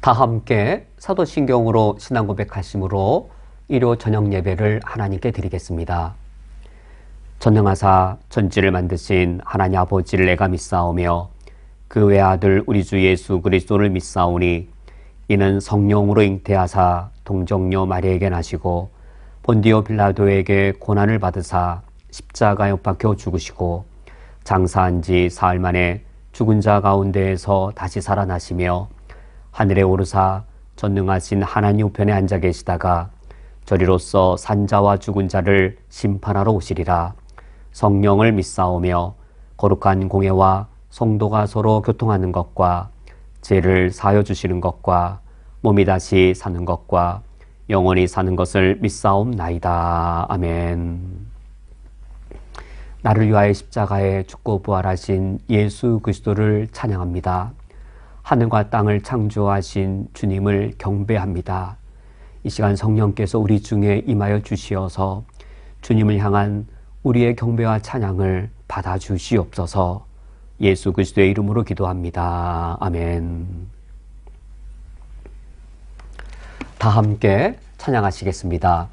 다 함께 사도신경으로 신앙 고백하심으로 일요 저녁 예배를 하나님께 드리겠습니다. 전능하사 천지를 만드신 하나님 아버지를 내가 믿사오며 그 외아들 우리 주 예수 그리스도를 믿사오니 이는 성령으로 잉태하사 동정녀 마리아에게 나시고 본디오 빌라도에게 고난을 받으사 십자가에 못 박혀 죽으시고 장사한 지 사흘 만에 죽은 자 가운데에서 다시 살아나시며 하늘에 오르사 전능하신 하나님 우편에 앉아 계시다가 저리로서 산자와 죽은 자를 심판하러 오시리라. 성령을 믿사오며 거룩한 공예와 성도가 서로 교통하는 것과 죄를 사하여 주시는 것과 몸이 다시 사는 것과 영원히 사는 것을 믿사옵나이다. 아멘. 나를 위하여 십자가에 죽고 부활하신 예수 그리스도를 찬양합니다. 하늘과 땅을 창조하신 주님을 경배합니다. 이 시간 성령께서 우리 중에 임하여 주시어서 주님을 향한 우리의 경배와 찬양을 받아주시옵소서. 예수 그리스도의 이름으로 기도합니다. 아멘. 다 함께 찬양하시겠습니다.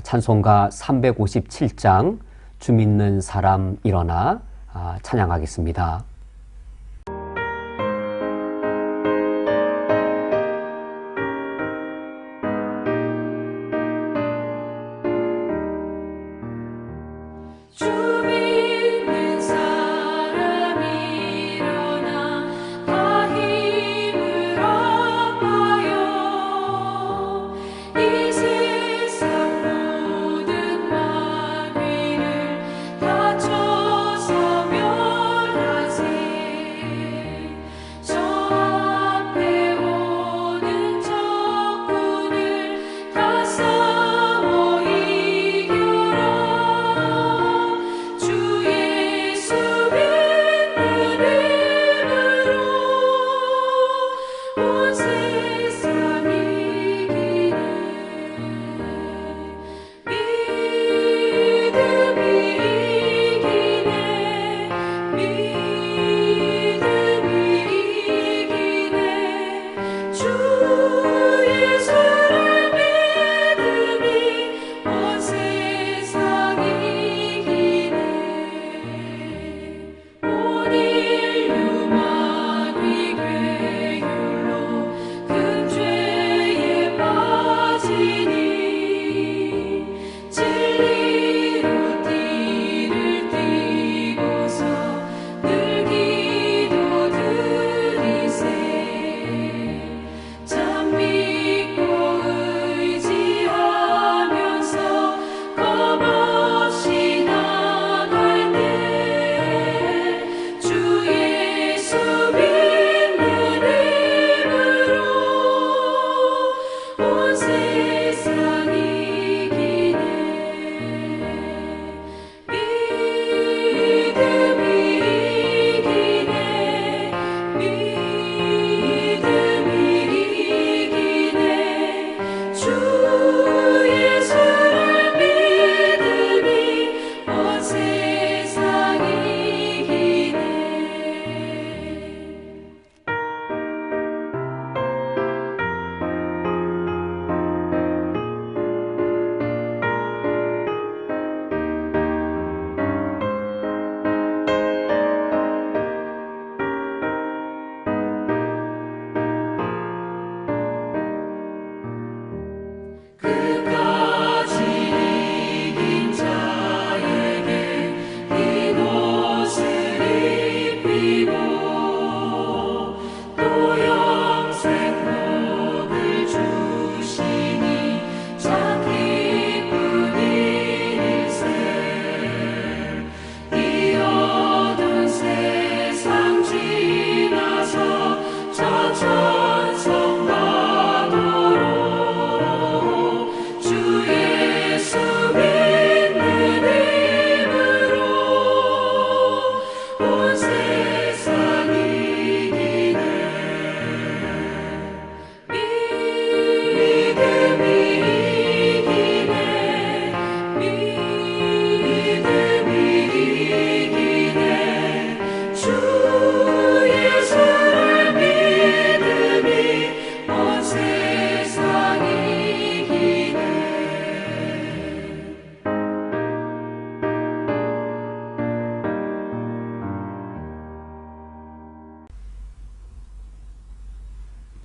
찬송가 357장 주 믿는 사람 일어나 찬양하겠습니다. 다 쳐서 멸하세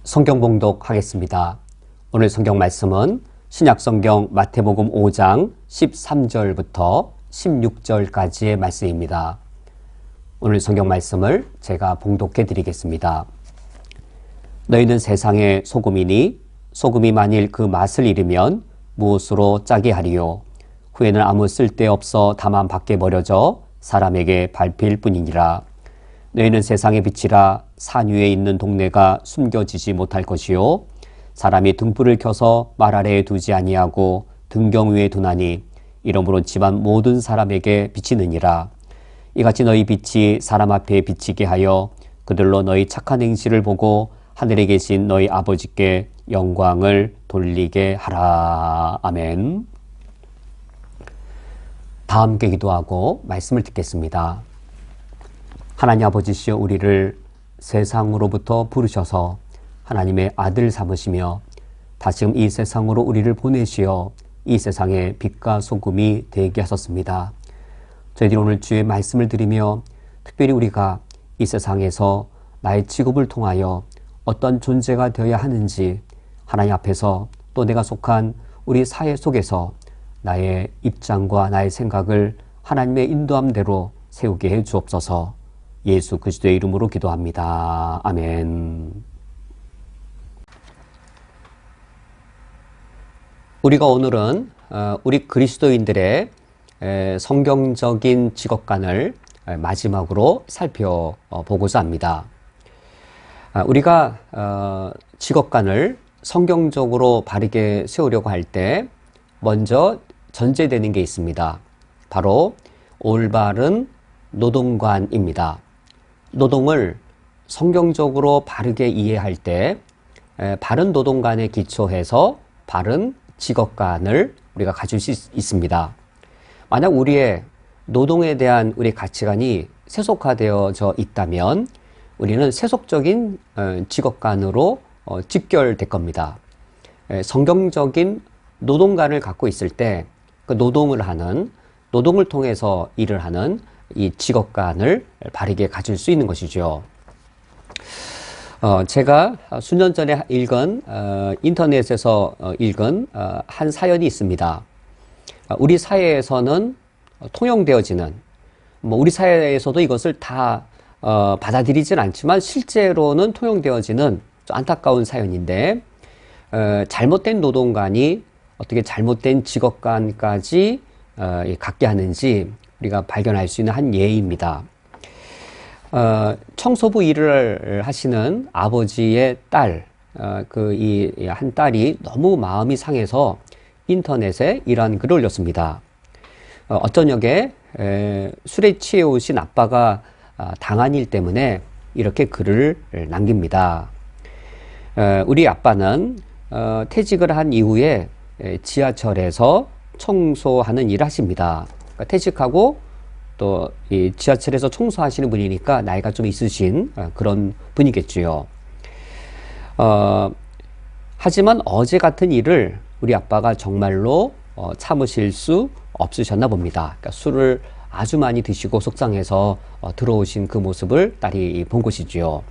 성경 봉독하겠습니다. 오늘 성경 말씀은 신약성경 마태복음 5장 13절부터 16절까지의 말씀입니다. 오늘 성경 말씀을 제가 봉독해 드리겠습니다. 너희는 세상의 소금이니 소금이 만일 그 맛을 잃으면 무엇으로 짜게 하리요? 후에는 아무 쓸데없어 다만 밖에 버려져 사람에게 밟힐 뿐이니라. 너희는 세상의 빛이라. 산 위에 있는 동네가 숨겨지지 못할 것이요 사람이 등불을 켜서 말 아래에 두지 아니하고 등경 위에 두나니 이러므로 집안 모든 사람에게 비치느니라. 이같이 너희 빛이 사람 앞에 비치게 하여 그들로 너희 착한 행실을 보고 하늘에 계신 너희 아버지께 영광을 돌리게 하라. 아멘. 다 함께 기도하고 말씀을 듣겠습니다. 하나님 아버지시여, 우리를 세상으로부터 부르셔서 하나님의 아들 삼으시며 다시금 이 세상으로 우리를 보내시어 이 세상의 빛과 소금이 되게 하셨습니다. 저희들이 오늘 주의 말씀을 드리며 특별히 우리가 이 세상에서 나의 직업을 통하여 어떤 존재가 되어야 하는지 하나님 앞에서 또 내가 속한 우리 사회 속에서 나의 입장과 나의 생각을 하나님의 인도함대로 세우게 해 주옵소서. 예수 그리스도의 이름으로 기도합니다. 아멘. 우리가 오늘은 우리 그리스도인들의 성경적인 직업관을 마지막으로 살펴보고자 합니다. 우리가 직업관을 성경적으로 바르게 세우려고 할 때 먼저 전제되는 게 있습니다. 바로 올바른 노동관입니다. 노동을 성경적으로 바르게 이해할 때 바른 노동관에 기초해서 바른 직업관을 우리가 가질 수 있습니다. 만약 우리의 노동에 대한 우리 가치관이 세속화되어져 있다면 우리는 세속적인 직업관으로 직결될 겁니다. 성경적인 노동관을 갖고 있을 때 그 노동을 통해서 일을 하는 이 직업관을 바르게 가질 수 있는 것이죠. 제가 수년 전에 인터넷에서 읽은 한 사연이 있습니다. 우리 사회에서는 통용되어지는, 우리 사회에서도 이것을 다 받아들이진 않지만 실제로는 통용되어지는 좀 안타까운 사연인데, 잘못된 노동관이 어떻게 잘못된 직업관까지 갖게 하는지 우리가 발견할 수 있는 한 예입니다. 청소부 일을 하시는 아버지의 딸, 한 딸이 너무 마음이 상해서 인터넷에 이런 글을 올렸습니다. 어쩌녁에 술에 취해 오신 아빠가 당한 일 때문에 이렇게 글을 남깁니다. 우리 아빠는 퇴직을 한 이후에 지하철에서 청소하는 일을 하십니다. 그러니까 퇴직하고 또 이 지하철에서 청소하시는 분이니까 나이가 좀 있으신 그런 분이겠지요. 하지만 어제 같은 일을 우리 아빠가 정말로 참으실 수 없으셨나 봅니다. 그러니까 술을 아주 많이 드시고 속상해서 들어오신 그 모습을 딸이 본 것이지요.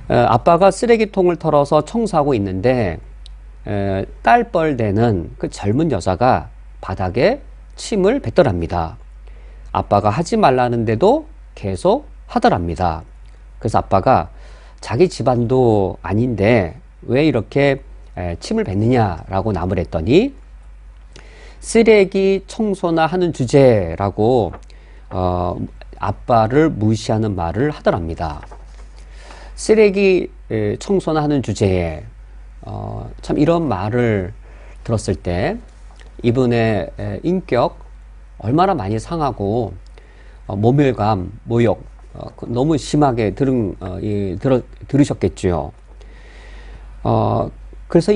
아빠가 쓰레기통을 털어서 청소하고 있는데 딸뻘되는 그 젊은 여자가 바닥에 침을 뱉더랍니다. 아빠가 하지 말라는데도 계속 하더랍니다. 그래서 아빠가 자기 집안도 아닌데 왜 이렇게 침을 뱉느냐라고 나무랬더니 쓰레기 청소나 하는 주제라고 아빠를 무시하는 말을 하더랍니다. 쓰레기 청소나 하는 주제에 참 이런 말을 들었을 때 이분의 인격 얼마나 많이 상하고 모멸감, 모욕 너무 심하게 들으셨겠죠. 그래서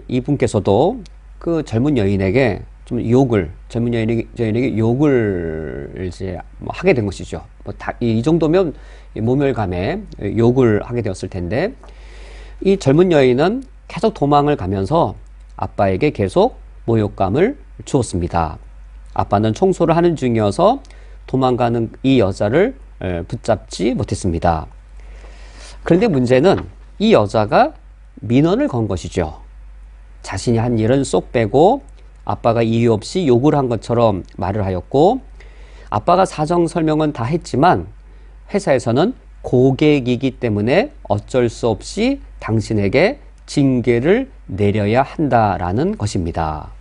이분께서도 그 젊은 여인에게 좀 젊은 여인에게 욕을 이제 하게 된 것이죠. 이 정도면 모멸감에 욕을 하게 되었을 텐데, 이 젊은 여인은 계속 도망을 가면서 아빠에게 계속 모욕감을 주었습니다. 아빠는 청소를 하는 중이어서 도망가는 이 여자를 붙잡지 못했습니다. 그런데 문제는 이 여자가 민원을 건 것이죠. 자신이 한 일은 쏙 빼고 아빠가 이유 없이 욕을 한 것처럼 말을 하였고, 아빠가 사정 설명은 다 했지만 회사에서는 고객이기 때문에 어쩔 수 없이 당신에게 징계를 내려야 한다라는 것입니다.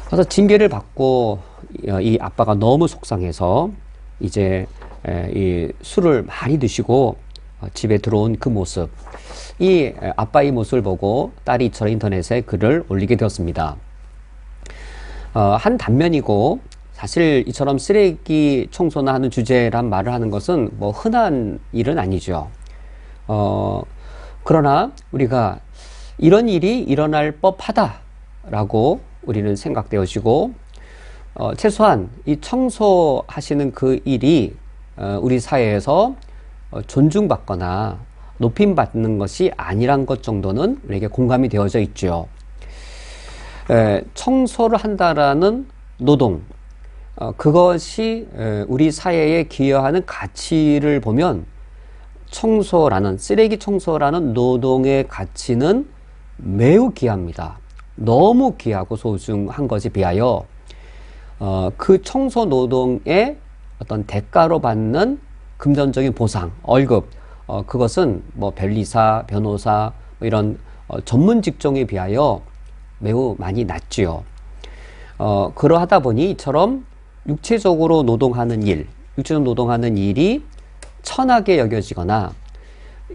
그래서 징계를 받고 이 아빠가 너무 속상해서 이제 이 술을 많이 드시고 집에 들어온 그 모습, 이 아빠의 모습을 보고 딸이 이처럼 인터넷에 글을 올리게 되었습니다. 한 단면이고, 사실 이처럼 쓰레기 청소나 하는 주제란 말을 하는 것은 뭐 흔한 일은 아니죠. 그러나 우리가 이런 일이 일어날 법하다라고 우리는 생각되어지고, 최소한 이 청소하시는 그 일이 우리 사회에서 존중받거나 높임받는 것이 아니란 것 정도는 우리에게 공감이 되어져 있죠. 청소를 한다라는 노동, 그것이 우리 사회에 기여하는 가치를 보면 쓰레기 청소라는 노동의 가치는 매우 귀합니다. 너무 귀하고 소중한 것에 비하여 그 청소 노동의 어떤 대가로 받는 금전적인 보상, 월급, 그것은 뭐 변리사, 변호사 뭐 이런 전문 직종에 비하여 매우 많이 낮지요. 그러하다 보니 이처럼 육체적으로 노동하는 일이 천하게 여겨지거나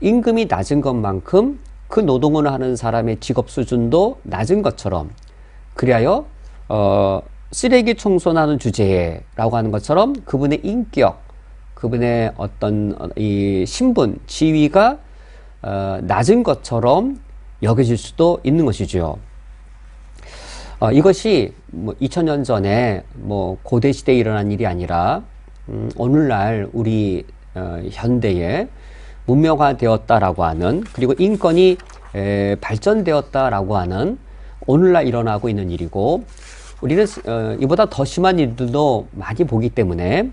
임금이 낮은 것만큼 그 노동을 하는 사람의 직업 수준도 낮은 것처럼, 그리하여 쓰레기 청소하는 주제라고 하는 것처럼 그분의 인격, 그분의 어떤 이 신분, 지위가 낮은 것처럼 여겨질 수도 있는 것이죠. 이것이 뭐 2000년 전에 뭐 고대 시대에 일어난 일이 아니라 오늘날 우리 현대에 문명화되었다라고 하는, 그리고 인권이 발전되었다라고 하는 오늘날 일어나고 있는 일이고, 우리는 이보다 더 심한 일들도 많이 보기 때문에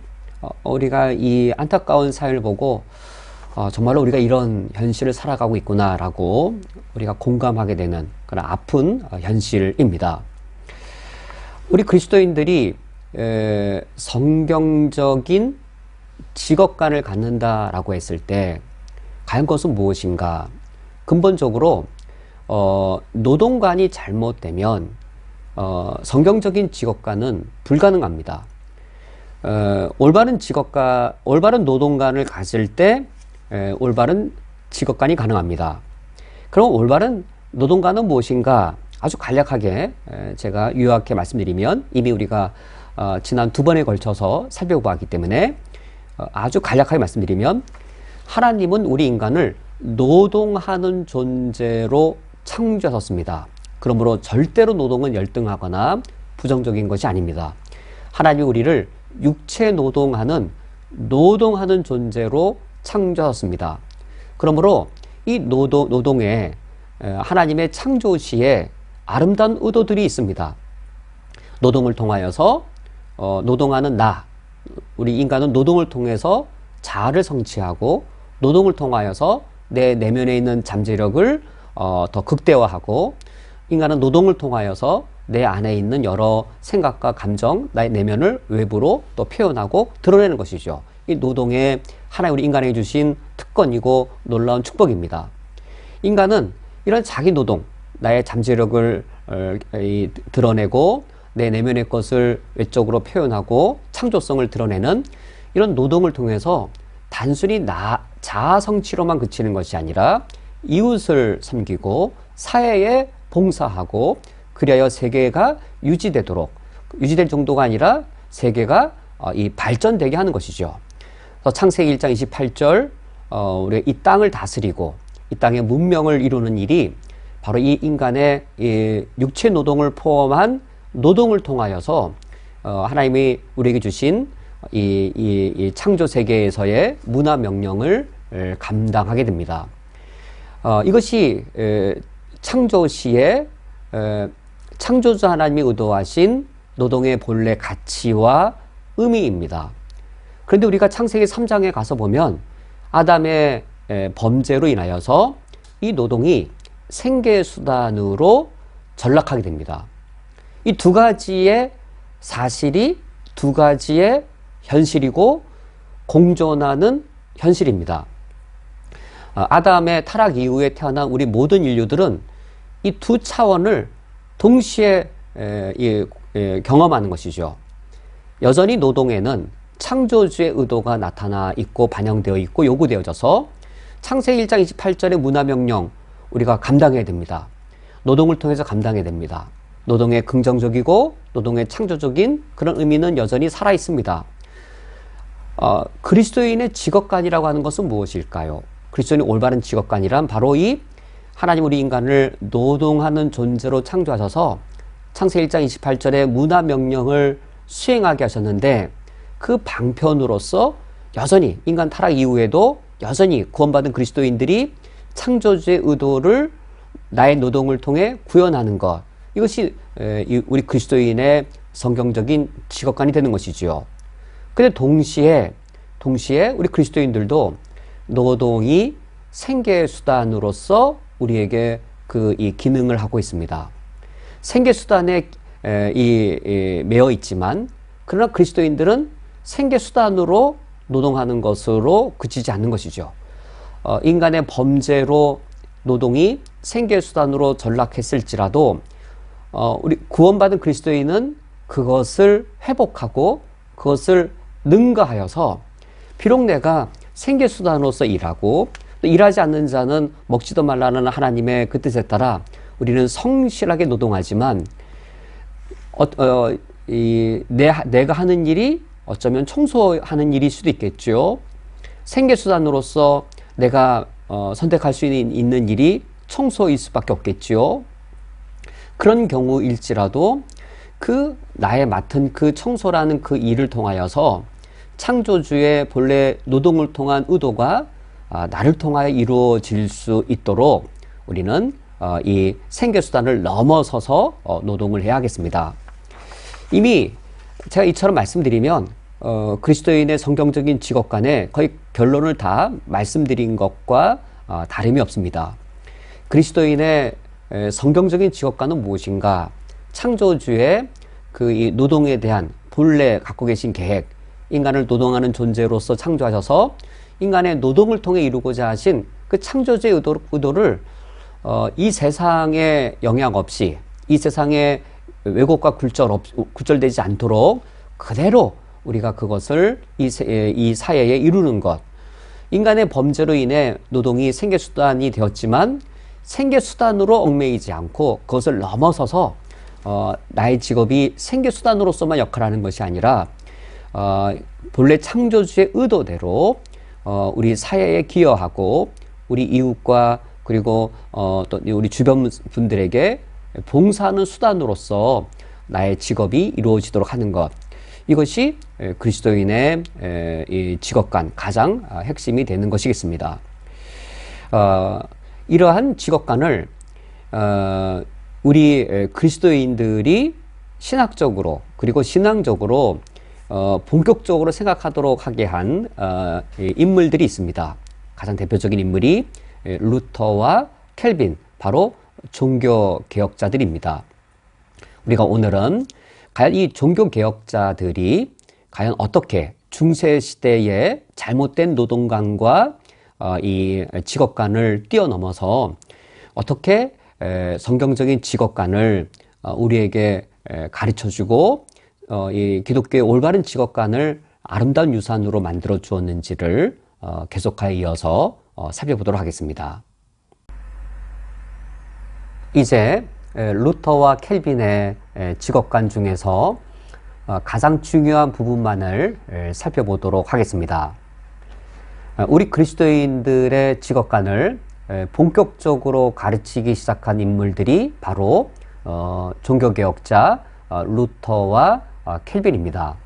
우리가 이 안타까운 사연을 보고 정말로 우리가 이런 현실을 살아가고 있구나라고 우리가 공감하게 되는 그런 아픈 현실입니다. 우리 그리스도인들이 성경적인 직업관을 갖는다라고 했을 때 과연 그것은 무엇인가? 근본적으로 노동관이 잘못되면 성경적인 직업관은 불가능합니다. 올바른 노동관을 가질 때 올바른 직업관이 가능합니다. 그럼 올바른 노동관은 무엇인가? 아주 간략하게 제가 요약해 말씀드리면, 이미 우리가 지난 2번에 걸쳐서 살펴보았기 때문에 아주 간략하게 말씀드리면, 하나님은 우리 인간을 노동하는 존재로 창조하셨습니다. 그러므로 절대로 노동은 열등하거나 부정적인 것이 아닙니다. 하나님이 우리를 육체 노동하는 존재로 창조하셨습니다. 그러므로 이 노동에 하나님의 창조시에 아름다운 의도들이 있습니다. 노동을 통하여서 노동하는 우리 인간은 노동을 통해서 자아를 성취하고, 노동을 통하여서 내 내면에 있는 잠재력을 더 극대화하고, 인간은 노동을 통하여서 내 안에 있는 여러 생각과 감정, 나의 내면을 외부로 또 표현하고 드러내는 것이죠. 이 노동의 하나님 우리 인간에게 주신 특권이고 놀라운 축복입니다. 인간은 이런 자기 노동, 나의 잠재력을 드러내고 내 내면의 것을 외적으로 표현하고 창조성을 드러내는 이런 노동을 통해서 단순히 자아 성취로만 그치는 것이 아니라 이웃을 섬기고 사회에 봉사하고, 그리하여 세계가 유지될 정도가 아니라 세계가 발전되게 하는 것이죠. 그래서 창세기 1장 28절 우리가 이 땅을 다스리고 이 땅의 문명을 이루는 일이 바로 이 인간의 육체 노동을 포함한 노동을 통하여서 하나님이 우리에게 주신 이 창조 세계에서의 문화 명령을 감당하게 됩니다. 이것이 창조시에 창조주 하나님이 의도하신 노동의 본래 가치와 의미입니다. 그런데 우리가 창세기 3장에 가서 보면 아담의 범죄로 인하여서 이 노동이 생계수단으로 전락하게 됩니다. 이 두 가지의 사실이 두 가지의 현실이고 공존하는 현실입니다. 아담의 타락 이후에 태어난 우리 모든 인류들은 이 두 차원을 동시에 경험하는 것이죠. 여전히 노동에는 창조주의 의도가 나타나 있고 반영되어 있고 요구되어져서 창세기 1장 28절의 문화명령 우리가 감당해야 됩니다. 노동을 통해서 감당해야 됩니다. 노동의 긍정적이고 노동의 창조적인 그런 의미는 여전히 살아 있습니다. 그리스도인의 직업관이라고 하는 것은 무엇일까요? 그리스도인의 올바른 직업관이란 바로 이 하나님 우리 인간을 노동하는 존재로 창조하셔서 창세기 1장 28절의 문화명령을 수행하게 하셨는데 그 방편으로서 여전히 인간 타락 이후에도 여전히 구원받은 그리스도인들이 창조주의 의도를 나의 노동을 통해 구현하는 것, 이것이 우리 그리스도인의 성경적인 직업관이 되는 것이지요. 근데 동시에 우리 그리스도인들도 노동이 생계수단으로서 우리에게 이 기능을 하고 있습니다. 생계수단에 매여 있지만 그러나 그리스도인들은 생계수단으로 노동하는 것으로 그치지 않는 것이죠. 인간의 범죄로 노동이 생계수단으로 전락했을지라도 우리 구원받은 그리스도인은 그것을 회복하고 그것을 능가하여서 비록 내가 생계수단으로서 일하고 또 일하지 않는 자는 먹지도 말라는 하나님의 그 뜻에 따라 우리는 성실하게 노동하지만 내가 하는 일이 어쩌면 청소하는 일일 수도 있겠죠. 생계수단으로서 내가 선택할 수 있는 일이 청소일 수밖에 없겠지요. 그런 경우일지라도 나의 맡은 그 청소라는 그 일을 통하여서 창조주의 본래 노동을 통한 의도가 나를 통하여 이루어질 수 있도록 우리는 이 생계수단을 넘어서서 노동을 해야 하겠습니다. 이미 제가 이처럼 말씀드리면 그리스도인의 성경적인 직업관에 거의 결론을 다 말씀드린 것과 다름이 없습니다. 그리스도인의 성경적인 직업관은 무엇인가? 창조주의 이 노동에 대한 본래 갖고 계신 계획, 인간을 노동하는 존재로서 창조하셔서 인간의 노동을 통해 이루고자 하신 그 창조주의 의도를 이 세상에 영향 없이 이 세상에 왜곡과 굴절되지 않도록 그대로 우리가 그것을 이 사회에 이루는 것. 인간의 범죄로 인해 노동이 생계수단이 되었지만 생계수단으로 얽매이지 않고 그것을 넘어서서 나의 직업이 생계수단으로서만 역할하는 것이 아니라 본래 창조주의 의도대로 우리 사회에 기여하고 우리 이웃과 그리고 또 우리 주변 분들에게 봉사하는 수단으로서 나의 직업이 이루어지도록 하는 것. 이것이 그리스도인의 이 직업관 가장 핵심이 되는 것이겠습니다. 이러한 직업관을 우리 그리스도인들이 신학적으로 그리고 신앙적으로 본격적으로 생각하도록 하게 한 인물들이 있습니다. 가장 대표적인 인물이 루터와 켈빈, 바로 종교개혁자들입니다. 우리가 오늘은 과연 이 종교개혁자들이 과연 어떻게 중세시대의 잘못된 노동관과 이 직업관을 뛰어넘어서 어떻게 성경적인 직업관을 우리에게 가르쳐주고 이 기독교의 올바른 직업관을 아름다운 유산으로 만들어 주었는지를 계속하여 이어서 살펴보도록 하겠습니다. 이제 루터와 켈빈의 직업관 중에서 가장 중요한 부분만을 살펴보도록 하겠습니다. 우리 그리스도인들의 직업관을 본격적으로 가르치기 시작한 인물들이 바로 종교개혁자 루터와 켈빈입니다.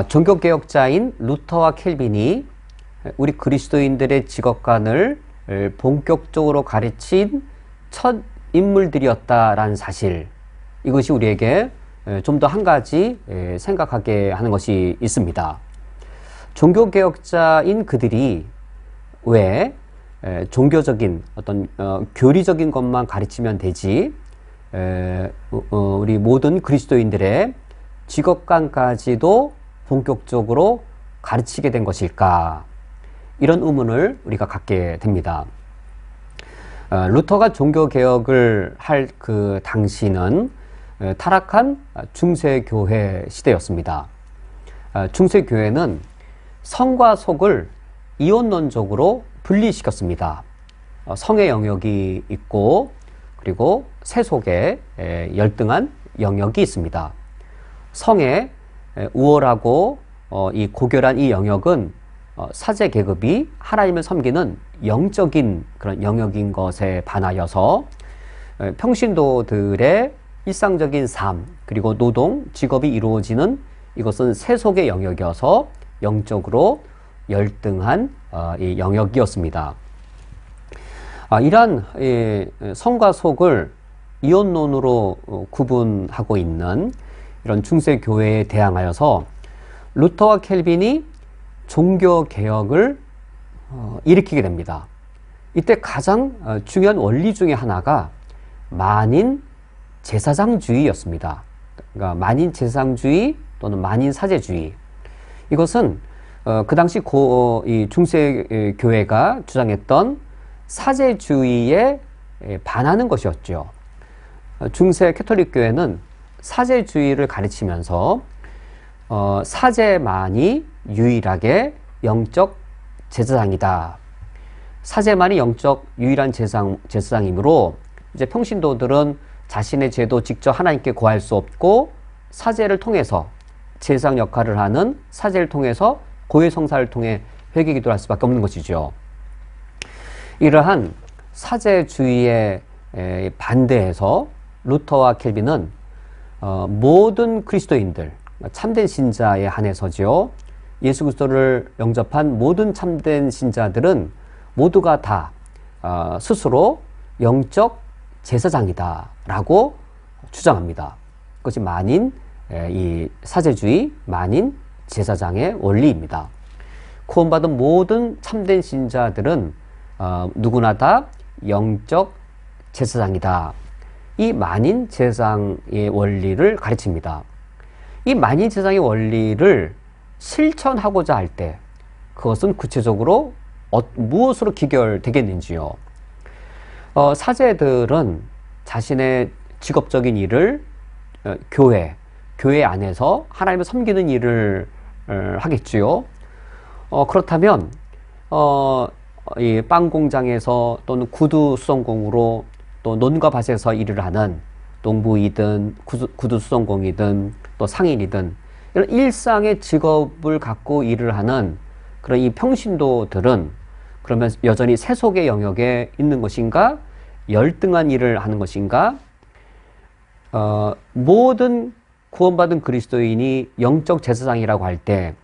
종교개혁자인 루터와 켈빈이 우리 그리스도인들의 직업관을 본격적으로 가르친 첫 인물들이었다라는 사실, 이것이 우리에게 좀 더 한 가지 생각하게 하는 것이 있습니다. 종교개혁자인 그들이 왜 종교적인 어떤 교리적인 것만 가르치면 되지 우리 모든 그리스도인들의 직업관까지도 본격적으로 가르치게 된 것일까? 이런 의문을 우리가 갖게 됩니다. 루터가 종교개혁을 할 그 당시는 타락한 중세교회 시대였습니다. 중세교회는 성과 속을 이원론적으로 분리시켰습니다. 성의 영역이 있고 그리고 세 속에 열등한 영역이 있습니다. 성의 우월하고 이 고결한 이 영역은 사제 계급이 하나님을 섬기는 영적인 그런 영역인 것에 반하여서 평신도들의 일상적인 삶 그리고 노동, 직업이 이루어지는 이것은 세속의 영역이어서 영적으로 열등한 이 영역이었습니다. 이러한 성과 속을 이원론으로 구분하고 있는 이런 중세교회에 대항하여서 루터와 켈빈이 종교개혁을 일으키게 됩니다. 이때 가장 중요한 원리 중에 하나가 만인 제사장주의였습니다. 그러니까 만인 제사장주의 또는 만인 사제주의. 이것은 그 당시 이 중세교회가 주장했던 사제주의에 반하는 것이었죠. 중세 캐톨릭 교회는 사제주의를 가르치면서 사제만이 유일하게 영적 제사장이다. 사제만이 영적 유일한 제사장이므로 이제 평신도들은 자신의 죄도 직접 하나님께 고할 수 없고 사제를 통해서 제사장 역할을 하는 사제를 통해서 고해 성사를 통해 회개 기도를 할 수밖에 없는 것이죠. 이러한 사제주의에 반대해서 루터와 켈빈은 모든 그리스도인들, 참된 신자에 한해서죠. 예수 그리스도를 영접한 모든 참된 신자들은 모두가 다 스스로 영적 제사장이다 라고 주장합니다. 그것이 만인 이 사제주의 만인 제사장의 원리입니다. 구원받은 모든 참된 신자들은 누구나 다 영적 제사장이다. 이 만인 제사장의 원리를 가르칩니다. 이 만인 제사장의 원리를 실천하고자 할 때 그것은 구체적으로 무엇으로 기결되겠는지요. 사제들은 자신의 직업적인 일을 교회 안에서 하나님을 섬기는 일을 하겠지요. 그렇다면 이 빵 공장에서 또는 구두 수송공으로 또 논과 밭에서 일을 하는 농부이든 구두 수송공이든 또 상인이든 이런 일상의 직업을 갖고 일을 하는 그런 이 평신도들은 그러면 여전히 세속의 영역에 있는 것인가? 열등한 일을 하는 것인가? 모든 구원받은 그리스도인이 영적 제사장이라고 할 때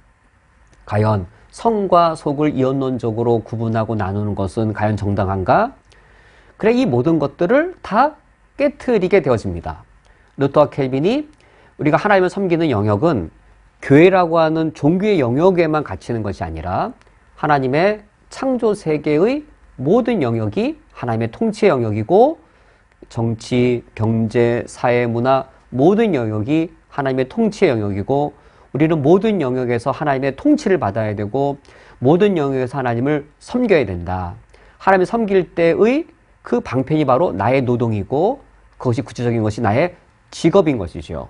과연 성과 속을 이원론적으로 구분하고 나누는 것은 과연 정당한가? 그래, 이 모든 것들을 다 깨트리게 되어집니다. 루터와 켈빈이 우리가 하나님을 섬기는 영역은 교회라고 하는 종교의 영역에만 갇히는 것이 아니라 하나님의 창조 세계의 모든 영역이 하나님의 통치의 영역이고 정치, 경제, 사회, 문화 모든 영역이 하나님의 통치의 영역이고 우리는 모든 영역에서 하나님의 통치를 받아야 되고 모든 영역에서 하나님을 섬겨야 된다. 하나님을 섬길 때의 그 방편이 바로 나의 노동이고 그것이 구체적인 것이 나의 직업인 것이죠.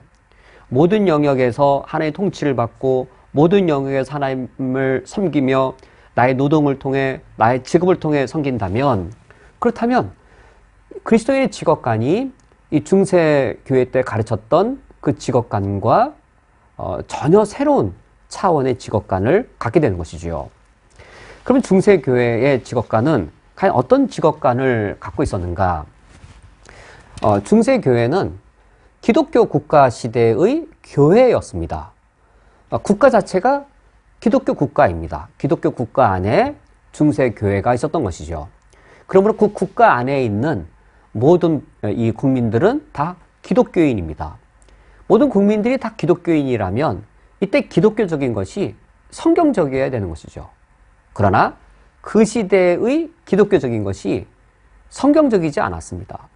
모든 영역에서 하나님의 통치를 받고 모든 영역에서 하나님을 섬기며 나의 노동을 통해 나의 직업을 통해 섬긴다면 그렇다면 그리스도인의 직업관이 이 중세교회 때 가르쳤던 그 직업관과 전혀 새로운 차원의 직업관을 갖게 되는 것이지요. 그러면 중세교회의 직업관은 과연 어떤 직업관을 갖고 있었는가? 중세교회는 기독교 국가 시대의 교회였습니다. 국가 자체가 기독교 국가입니다. 기독교 국가 안에 중세교회가 있었던 것이죠. 그러므로 그 국가 안에 있는 모든 이 국민들은 다 기독교인입니다. 모든 국민들이 다 기독교인이라면 이때 기독교적인 것이 성경적이어야 되는 것이죠. 그러나 그 시대의 기독교적인 것이 성경적이지 않았습니다.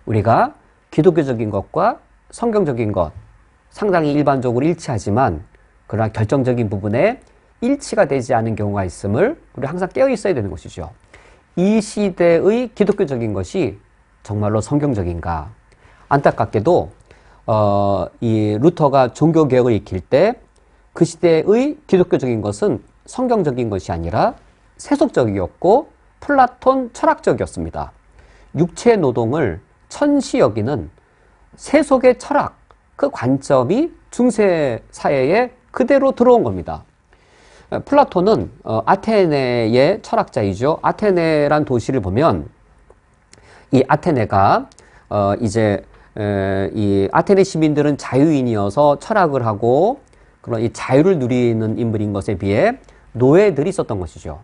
우리가 기독교적인 것과 성경적인 것 상당히 일반적으로 일치하지만 그러나 결정적인 부분에 일치가 되지 않은 경우가 있음을 우리 항상 깨어 있어야 되는 것이죠. 이 시대의 기독교적인 것이 정말로 성경적인가? 안타깝게도 이 루터가 종교개혁을 익힐 때 그 시대의 기독교적인 것은 성경적인 것이 아니라 세속적이었고 플라톤 철학적이었습니다. 육체 노동을 천시 여기는 세속의 철학, 그 관점이 중세 사회에 그대로 들어온 겁니다. 플라톤은 아테네의 철학자이죠. 아테네란 도시를 보면 이 아테네가 이제 이 아테네 시민들은 자유인이어서 철학을 하고 그런 이 자유를 누리는 인물인 것에 비해 노예들이 있었던 것이죠.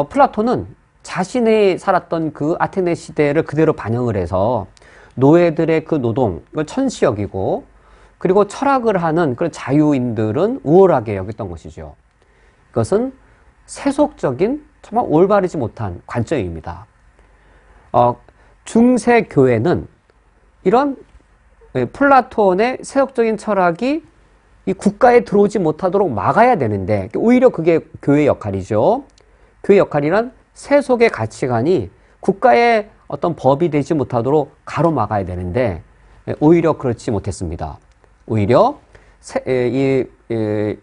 플라톤은 자신이 살았던 그 아테네 시대를 그대로 반영을 해서 노예들의 그 노동을 천시 여기고 그리고 철학을 하는 그런 자유인들은 우월하게 여겼던 것이죠. 그것은 세속적인 정말 올바르지 못한 관점입니다. 중세 교회는 이런 플라톤의 세속적인 철학이 이 국가에 들어오지 못하도록 막아야 되는데 오히려 그게 교회의 역할이죠. 교회의 역할이란 세속의 가치관이 국가의 어떤 법이 되지 못하도록 가로막아야 되는데 오히려 그렇지 못했습니다. 오히려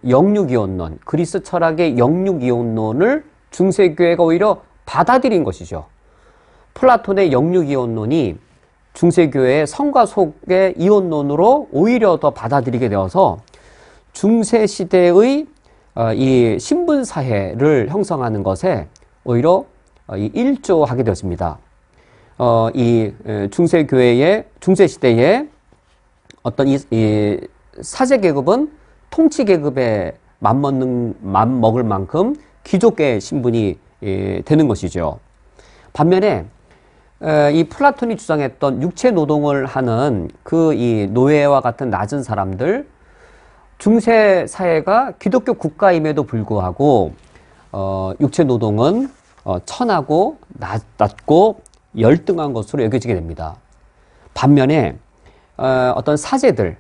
영육이혼론, 그리스 철학의 영육이혼론을 중세교회가 오히려 받아들인 것이죠. 플라톤의 영육이혼론이 중세교회의 성과 속의 이혼론으로 오히려 더 받아들이게 되어서 중세시대의 이 신분사회를 형성하는 것에 오히려 일조하게 되었습니다. 이 중세시대의 어떤 이 사제계급은 통치계급에 맞먹을 만큼 귀족의 신분이 되는 것이죠. 반면에 이 플라톤이 주장했던 육체 노동을 하는 그 이 노예와 같은 낮은 사람들, 중세 사회가 기독교 국가임에도 불구하고 육체 노동은 천하고 낮고 열등한 것으로 여겨지게 됩니다. 반면에 어떤 사제들,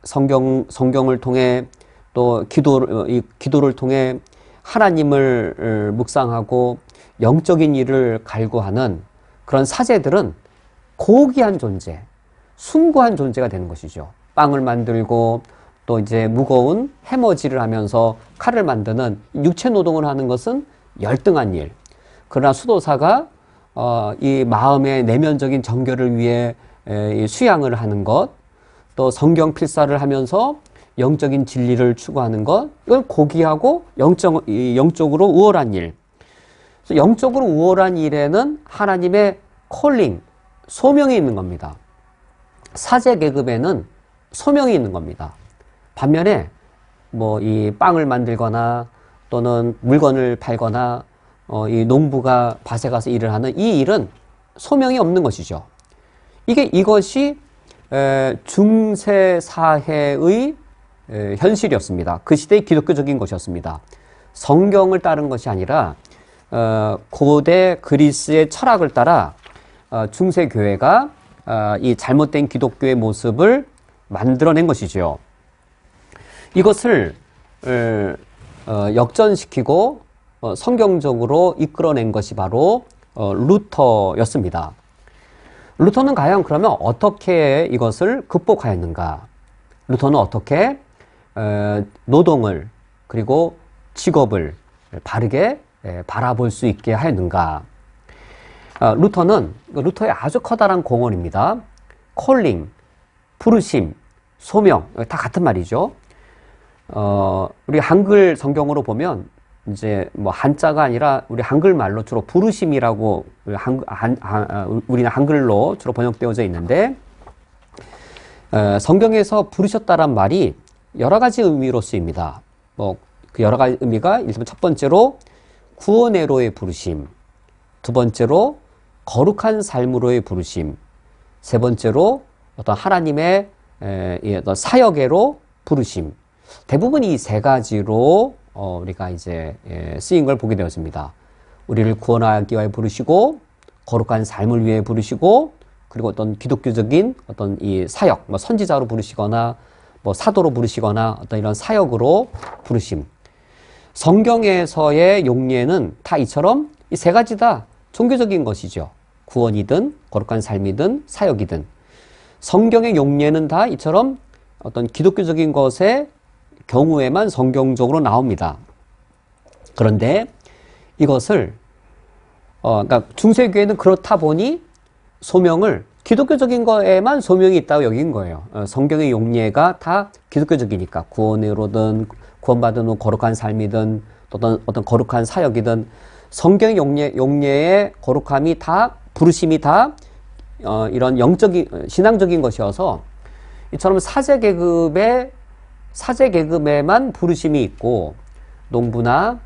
성경을 통해 또 기도를 통해 하나님을 묵상하고 영적인 일을 갈구하는 그런 사제들은 고귀한 존재, 숭고한 존재가 되는 것이죠. 빵을 만들고 또 이제 무거운 해머지를 하면서 칼을 만드는 육체 노동을 하는 것은 열등한 일. 그러나 수도사가 이 마음의 내면적인 정결을 위해 수양을 하는 것, 또 성경 필사를 하면서 영적인 진리를 추구하는 것, 이건 고귀하고 영적으로 우월한 일. 그래서 영적으로 우월한 일에는 하나님의 콜링, 소명이 있는 겁니다. 사제 계급에는 소명이 있는 겁니다. 반면에 뭐 이 빵을 만들거나 또는 물건을 팔거나 이 농부가 밭에 가서 일을 하는 이 일은 소명이 없는 것이죠. 이것이 중세 사회의 현실이었습니다. 그 시대의 기독교적인 것이었습니다. 성경을 따른 것이 아니라 고대 그리스의 철학을 따라 중세 교회가 이 잘못된 기독교의 모습을 만들어낸 것이죠. 이것을 역전시키고 성경적으로 이끌어낸 것이 바로 루터였습니다. 루터는 과연 그러면 어떻게 이것을 극복하였는가? 루터는 어떻게 노동을 그리고 직업을 바르게 바라볼 수 있게 하였는가? 루터는 루터의 아주 커다란 공헌입니다. 콜링, 부르심, 소명 다 같은 말이죠. 우리 한글 성경으로 보면 이제 뭐 한자가 아니라 우리 한글말로 주로 부르심이라고 우리는 한글로 주로 번역되어져 있는데 성경에서 부르셨다란 말이 여러 가지 의미로 쓰입니다. 뭐 그 여러 가지 의미가 예를 들면 첫 번째로 구원의로의 부르심, 두 번째로 거룩한 삶으로의 부르심, 세 번째로 어떤 하나님의 어떤 사역애로 부르심. 대부분 이 세 가지로 우리가 이제 쓰인 걸 보게 되었습니다. 우리를 구원하기 위해 부르시고 거룩한 삶을 위해 부르시고 그리고 어떤 기독교적인 어떤 이 사역, 뭐 선지자로 부르시거나 뭐 사도로 부르시거나 어떤 이런 사역으로 부르심. 성경에서의 용례는 다 이처럼 이 세 가지 다 종교적인 것이죠. 구원이든 거룩한 삶이든 사역이든. 성경의 용례는 다 이처럼 어떤 기독교적인 것의 경우에만 성경적으로 나옵니다. 그런데 이것을 그러니까 중세교회는 그렇다 보니 소명을 기독교적인 거에만 소명이 있다고 여긴 거예요. 성경의 용례가 다 기독교적이니까 구원으로든 구원받은 거룩한 삶이든 어떤 거룩한 사역이든 성경의 용례의 거룩함이 다 부르심이 다 이런 영적인 신앙적인 것이어서 이처럼 사제 계급에만 부르심이 있고 농부나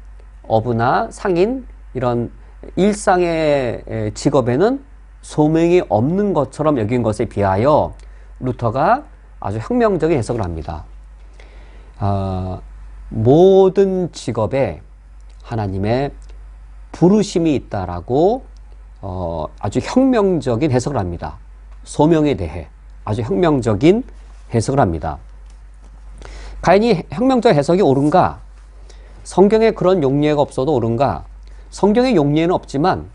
어부나 상인 이런 일상의 직업에는 소명이 없는 것처럼 여긴 것에 비하여 루터가 아주 혁명적인 해석을 합니다. 모든 직업에 하나님의 부르심이 있다라고 아주 혁명적인 해석을 합니다. 소명에 대해 아주 혁명적인 해석을 합니다. 과연 이 혁명적 해석이 옳은가? 성경에 그런 용례가 없어도 옳은가? 성경에 용례는 없지만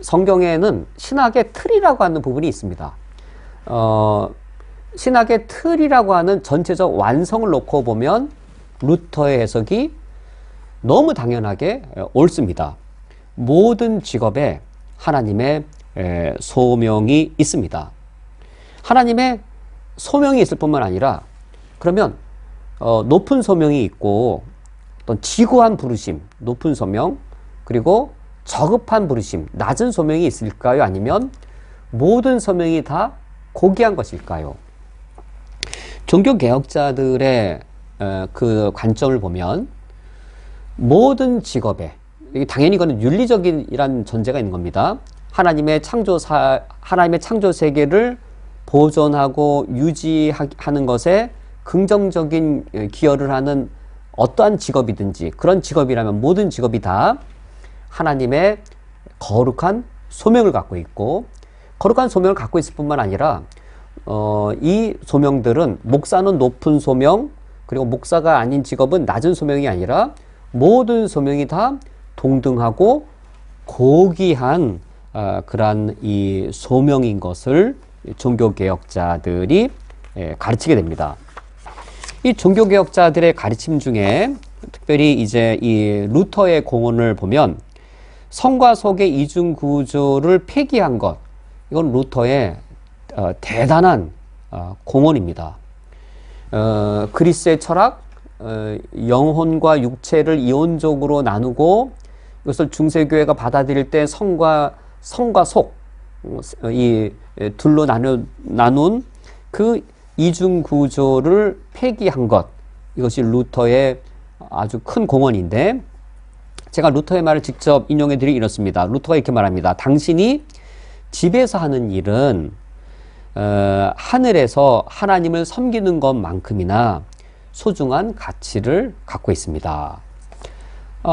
성경에는 신학의 틀이라고 하는 부분이 있습니다. 신학의 틀이라고 하는 전체적 완성을 놓고 보면 루터의 해석이 너무 당연하게 옳습니다. 모든 직업에 하나님의 소명이 있습니다. 하나님의 소명이 있을 뿐만 아니라 그러면 높은 소명이 있고 어떤 지고한 부르심, 높은 소명 그리고 저급한 부르심, 낮은 소명이 있을까요? 아니면 모든 소명이 다 고귀한 것일까요? 종교개혁자들의 그 관점을 보면 모든 직업에 당연히 이거는 윤리적이란 전제가 있는 겁니다. 하나님의 창조 세계를 보존하고 유지하는 것에 긍정적인 기여를 하는 어떠한 직업이든지 그런 직업이라면 모든 직업이 다 하나님의 거룩한 소명을 갖고 있고 거룩한 소명을 갖고 있을 뿐만 아니라 이 소명들은 목사는 높은 소명 그리고 목사가 아닌 직업은 낮은 소명이 아니라 모든 소명이 다 동등하고 고귀한 그러한 이 소명인 것을 종교개혁자들이 가르치게 됩니다. 이 종교개혁자들의 가르침 중에 특별히 이제 이 루터의 공헌을 보면 성과 속의 이중 구조를 폐기한 것, 이건 루터의 대단한 공헌입니다. 그리스의 철학, 영혼과 육체를 이론적으로 나누고 이것을 중세교회가 받아들일 때 성과 속, 이 둘로 나눈 그 이중 구조를 폐기한 것, 이것이 루터의 아주 큰 공헌인데 제가 루터의 말을 직접 인용해 드리기 이렇습니다. 루터가 이렇게 말합니다. 당신이 집에서 하는 일은 하늘에서 하나님을 섬기는 것만큼이나 소중한 가치를 갖고 있습니다.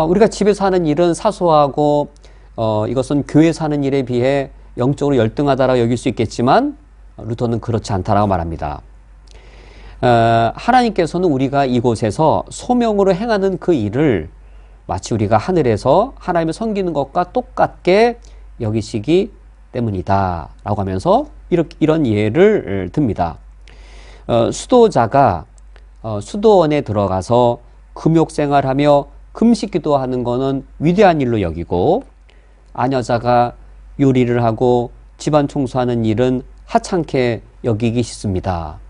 우리가 집에서 하는 일은 사소하고 이것은 교회에서 하는 일에 비해 영적으로 열등하다라고 여길 수 있겠지만 루터는 그렇지 않다라고 말합니다. 하나님께서는 우리가 이곳에서 소명으로 행하는 그 일을 마치 우리가 하늘에서 하나님을 섬기는 것과 똑같게 여기시기 때문이다 라고 하면서 이런 예를 듭니다. 수도자가 수도원에 들어가서 금욕생활하며 금식기도하는 것은 위대한 일로 여기고 아녀자가 요리를 하고 집안 청소하는 일은 하찮게 여기기 쉽습니다.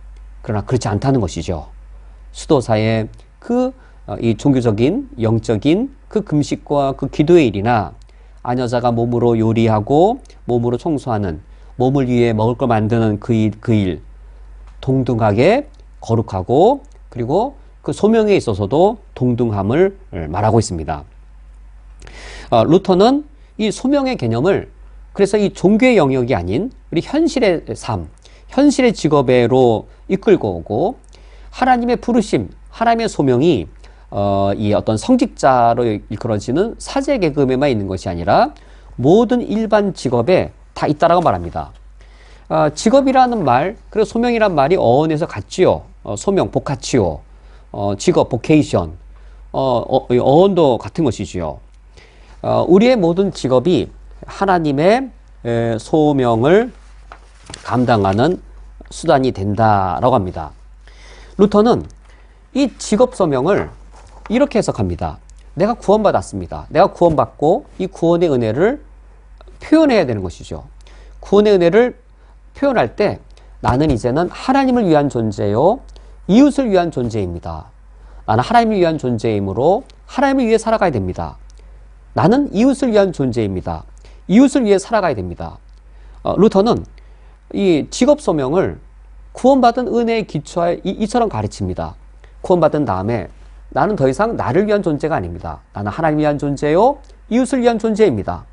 그러나 그렇지 않다는 것이죠. 수도사의 이 종교적인 영적인 그 금식과 그 기도의 일이나 아녀자가 몸으로 요리하고 몸으로 청소하는 몸을 위해 먹을 걸 만드는 그 일 동등하게 거룩하고 그리고 그 소명에 있어서도 동등함을 말하고 있습니다. 루터는 이 소명의 개념을 그래서 이 종교의 영역이 아닌 우리 현실의 삶, 현실의 직업으로 이끌고 오고 하나님의 부르심, 하나님의 소명이 이 어떤 성직자로 일컬어지는 사제 계급에만 있는 것이 아니라 모든 일반 직업에 다 있다라고 말합니다. 직업이라는 말, 그리고 소명이란 말이 어원에서 같지요. 소명, 보카치오, 직업, 보케이션, 어원도 같은 것이지요. 우리의 모든 직업이 하나님의 소명을 감당하는 수단이 된다라고 합니다. 루터는 이 직업 소명을 이렇게 해석합니다. 내가 구원받았습니다. 내가 구원받고 이 구원의 은혜를 표현해야 되는 것이죠. 구원의 은혜를 표현할 때 나는 이제는 하나님을 위한 존재요, 이웃을 위한 존재입니다. 나는 하나님을 위한 존재이므로 하나님을 위해 살아가야 됩니다. 나는 이웃을 위한 존재입니다. 이웃을 위해 살아가야 됩니다. 루터는 이 직업 소명을 구원받은 은혜에 기초하여 이처럼 가르칩니다. 구원받은 다음에 나는 더 이상 나를 위한 존재가 아닙니다. 나는 하나님을 위한 존재요, 이웃을 위한 존재입니다.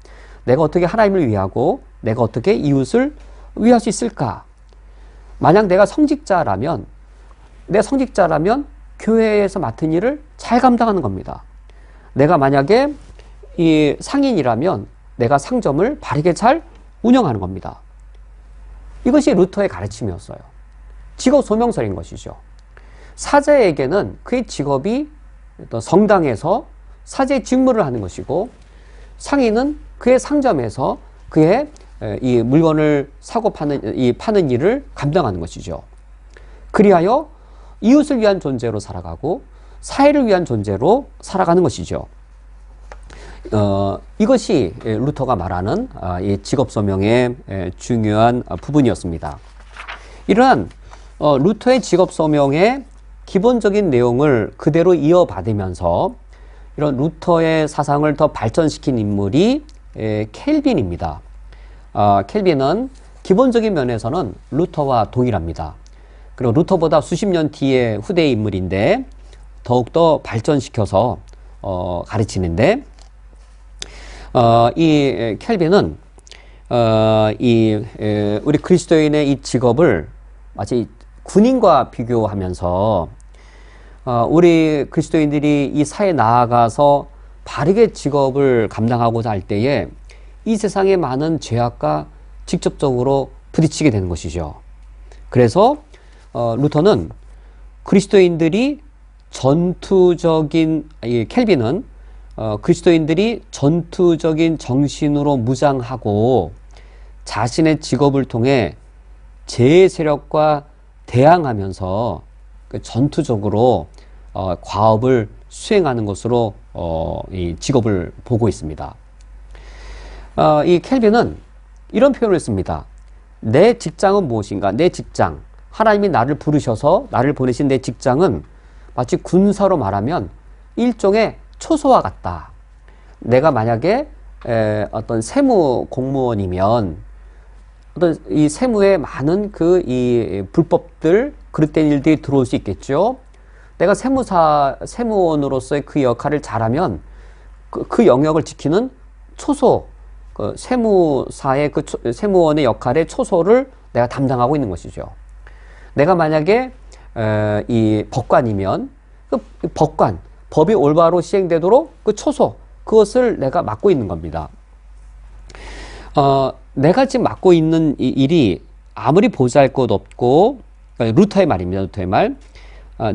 내가 어떻게 하나님을 위하고 내가 어떻게 이웃을 위할 수 있을까? 만약 내가 성직자라면 교회에서 맡은 일을 잘 감당하는 겁니다. 내가 만약에 이 상인이라면 내가 상점을 바르게 잘 운영하는 겁니다. 이것이 루터의 가르침이었어요. 직업 소명설인 것이죠. 사제에게는 그의 직업이 성당에서 사제의 직무를 하는 것이고, 상인은 그의 상점에서 그의 이 물건을 사고 파는 일을 감당하는 것이죠. 그리하여 이웃을 위한 존재로 살아가고 사회를 위한 존재로 살아가는 것이죠. 이것이 루터가 말하는 이 직업 소명의 중요한 부분이었습니다. 이러한 루터의 직업 소명의 기본적인 내용을 그대로 이어받으면서 이런 루터의 사상을 더 발전시킨 인물이 켈빈입니다. 켈빈은 기본적인 면에서는 루터와 동일합니다. 그리고 루터보다 수십 년 뒤에 후대의 인물인데 더욱더 발전시켜서 가르치는데, 이 켈빈은 우리 그리스도인의 이 직업을 마치 군인과 비교하면서 우리 그리스도인들이 이 사회에 나아가서 바르게 직업을 감당하고자 할 때에 이 세상의 많은 죄악과 직접적으로 부딪히게 되는 것이죠. 그래서 루터는 그리스도인들이 켈빈은 그리스도인들이 전투적인 정신으로 무장하고 자신의 직업을 통해 재해 세력과 대항하면서 전투적으로 과업을 수행하는 것으로 이 직업을 보고 있습니다. 이 켈빈은 이런 표현을 씁니다. 내 직장은 무엇인가? 내 직장, 하나님이 나를 부르셔서 나를 보내신 내 직장은 마치 군사로 말하면 일종의 초소와 같다. 내가 만약에 어떤 세무 공무원이면 어떤 이 세무에 많은 이 불법들, 그릇된 일들이 들어올 수 있겠죠. 내가 세무원으로서의 그 역할을 잘하면 그 영역을 지키는 초소, 세무사의 세무원의 역할의 초소를 내가 담당하고 있는 것이죠. 내가 만약에 이 법관이면 법이 올바로 시행되도록 그 초소, 그것을 내가 맡고 있는 겁니다. 내가 지금 맡고 있는 이 일이 아무리 보잘것없고, 루터의 말입니다. 루터의 말.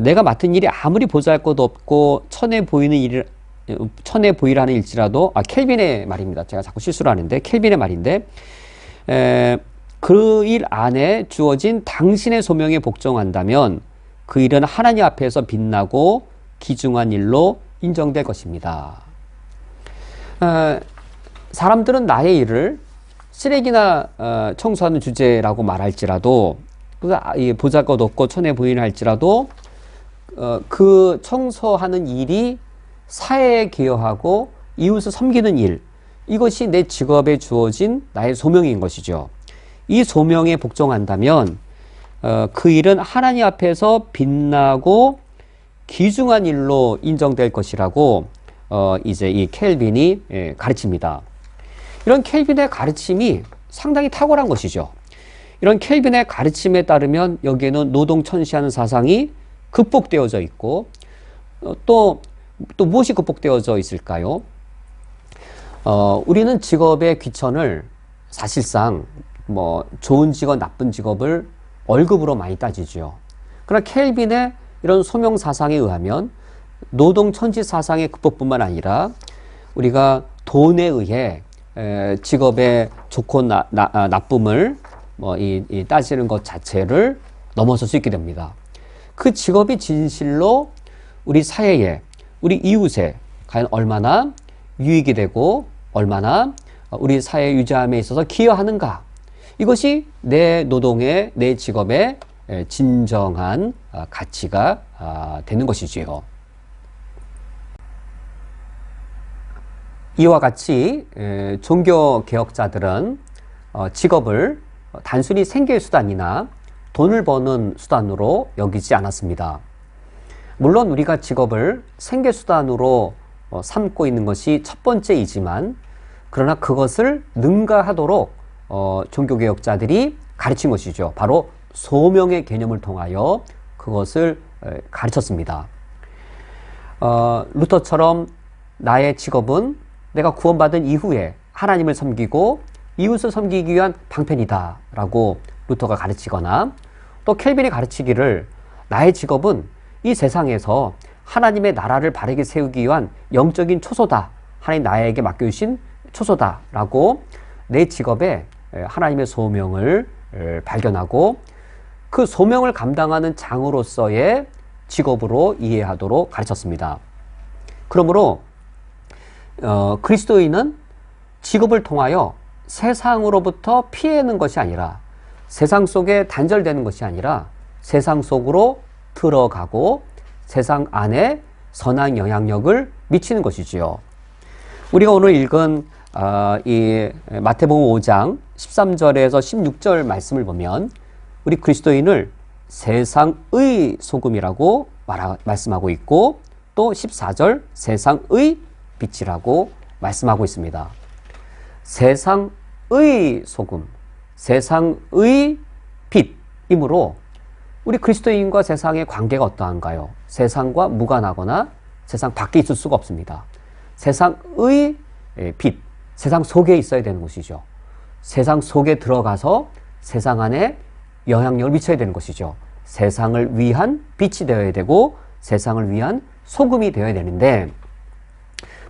내가 맡은 일이 아무리 보잘것없고 천해 보이라는 일지라도, 켈빈의 말입니다. 제가 자꾸 실수를 하는데, 켈빈의 말인데, 그 일 안에 주어진 당신의 소명에 복종한다면 그 일은 하나님 앞에서 빛나고 귀중한 일로 인정될 것입니다. 사람들은 나의 일을 쓰레기나 청소하는 주제라고 말할지라도, 보잘것없고 천해 보이는 할지라도 그 청소하는 일이 사회에 기여하고 이웃을 섬기는 일, 이것이 내 직업에 주어진 나의 소명인 것이죠. 이 소명에 복종한다면 그 일은 하나님 앞에서 빛나고 귀중한 일로 인정될 것이라고 이제 이 켈빈이 가르칩니다. 이런 켈빈의 가르침이 상당히 탁월한 것이죠. 이런 켈빈의 가르침에 따르면 여기에는 노동 천시하는 사상이 극복되어져 있고, 또 또 무엇이 극복되어져 있을까요? 우리는 직업의 귀천을 사실상 뭐 좋은 직업, 나쁜 직업을 월급으로 많이 따지죠. 그러나 켈빈의 이런 소명 사상에 의하면 노동 천지 사상의 극복뿐만 아니라 우리가 돈에 의해 직업의 좋고 나쁨을 따지는 것 자체를 넘어설 수 있게 됩니다. 그 직업이 진실로 우리 사회에, 우리 이웃에 과연 얼마나 유익이 되고 얼마나 우리 사회 유지함에 있어서 기여하는가. 이것이 내 노동의, 내 직업의 진정한 가치가 되는 것이지요. 이와 같이 종교개혁자들은 직업을 단순히 생계의 수단이나 돈을 버는 수단으로 여기지 않았습니다. 물론 우리가 직업을 생계수단으로 삼고 있는 것이 첫 번째이지만, 그러나 그것을 능가하도록 종교개혁자들이 가르친 것이죠. 바로 소명의 개념을 통하여 그것을 가르쳤습니다. 루터처럼 나의 직업은 내가 구원받은 이후에 하나님을 섬기고 이웃을 섬기기 위한 방편이다 라고 루터가 가르치거나, 또 켈빈이 가르치기를 나의 직업은 이 세상에서 하나님의 나라를 바르게 세우기 위한 영적인 초소다, 하나님 나에게 맡겨주신 초소다 라고 내 직업에 하나님의 소명을 발견하고 그 소명을 감당하는 장으로서의 직업으로 이해하도록 가르쳤습니다. 그러므로 그리스도인은 직업을 통하여 세상으로부터 피해는 것이 아니라, 세상 속에 단절되는 것이 아니라 세상 속으로 들어가고 세상 안에 선한 영향력을 미치는 것이지요. 우리가 오늘 읽은 이 마태복음 5장 13절에서 16절 말씀을 보면 우리 그리스도인을 세상의 소금이라고 말씀하고 있고, 또 14절 세상의 빛이라고 말씀하고 있습니다. 세상의 소금, 세상의 빛이므로 우리 그리스도인과 세상의 관계가 어떠한가요? 세상과 무관하거나 세상 밖에 있을 수가 없습니다. 세상의 빛, 세상 속에 있어야 되는 것이죠. 세상 속에 들어가서 세상 안에 영향력을 미쳐야 되는 것이죠. 세상을 위한 빛이 되어야 되고 세상을 위한 소금이 되어야 되는데,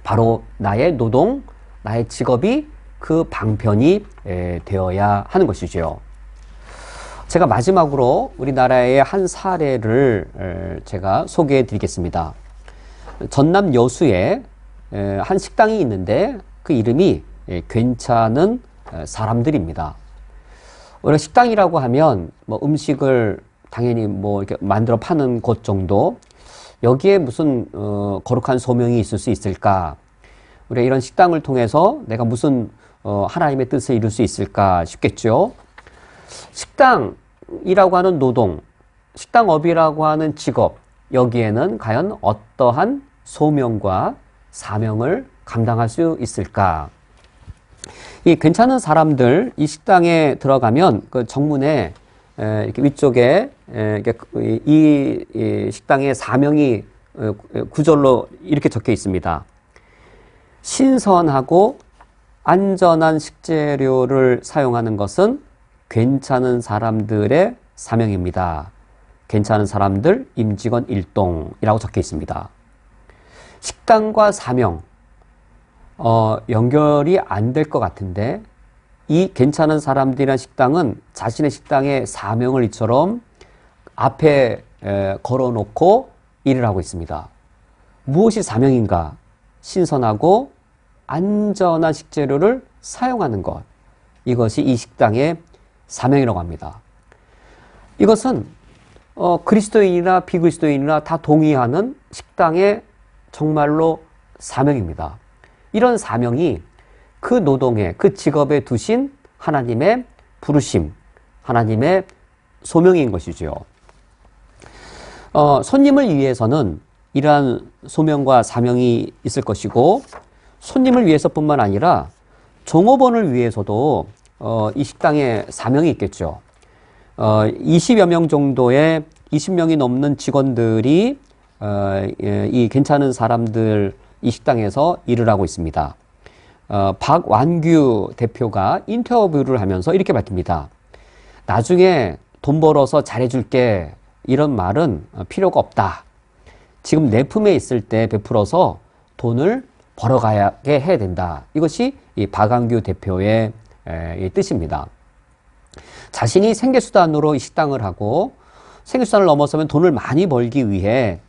바로 나의 노동, 나의 직업이 그 방편이 되어야 하는 것이죠. 제가 마지막으로 우리나라의 한 사례를 제가 소개해 드리겠습니다. 전남 여수에 한 식당이 있는데 그 이름이 괜찮은 사람들입니다. 우리가 식당이라고 하면 뭐 음식을 당연히 뭐 이렇게 만들어 파는 곳 정도, 여기에 무슨 거룩한 소명이 있을 수 있을까? 우리가 이런 식당을 통해서 내가 무슨 하나님의 뜻을 이룰 수 있을까 싶겠죠. 식당이라고 하는 노동, 식당업이라고 하는 직업, 여기에는 과연 어떠한 소명과 사명을 감당할 수 있을까? 이 괜찮은 사람들, 이 식당에 들어가면 그 정문에 이렇게 위쪽에 이 식당의 사명이 구절로 이렇게 적혀 있습니다. 신선하고 안전한 식재료를 사용하는 것은 괜찮은 사람들의 사명입니다. 괜찮은 사람들 임직원 일동이라고 적혀 있습니다. 식당과 사명, 연결이 안 될 것 같은데, 이 괜찮은 사람들이란 식당은 자신의 식당의 사명을 이처럼 앞에 걸어놓고 일을 하고 있습니다. 무엇이 사명인가? 신선하고 안전한 식재료를 사용하는 것. 이것이 이 식당의 사명이라고 합니다. 이것은 그리스도인이나 비그리스도인이나 다 동의하는 식당의 정말로 사명입니다. 이런 사명이 그 노동에, 그 직업에 두신 하나님의 부르심, 하나님의 소명인 것이죠. 손님을 위해서는 이러한 소명과 사명이 있을 것이고, 손님을 위해서뿐만 아니라 종업원을 위해서도 이 식당에 사명이 있겠죠. 20여 명 정도의 20명이 넘는 직원들이 이 괜찮은 사람들 이 식당에서 일을 하고 있습니다. 박완규 대표가 인터뷰를 하면서 이렇게 밝힙니다. 나중에 돈 벌어서 잘해줄게 이런 말은 필요가 없다. 지금 내 품에 있을 때 베풀어서 돈을 벌어가게 해야 된다. 이것이 이 박완규 대표의 뜻입니다. 자신이 생계수단으로 이 식당을 하고 생계수단을 넘어서면 돈을 많이 벌기 위해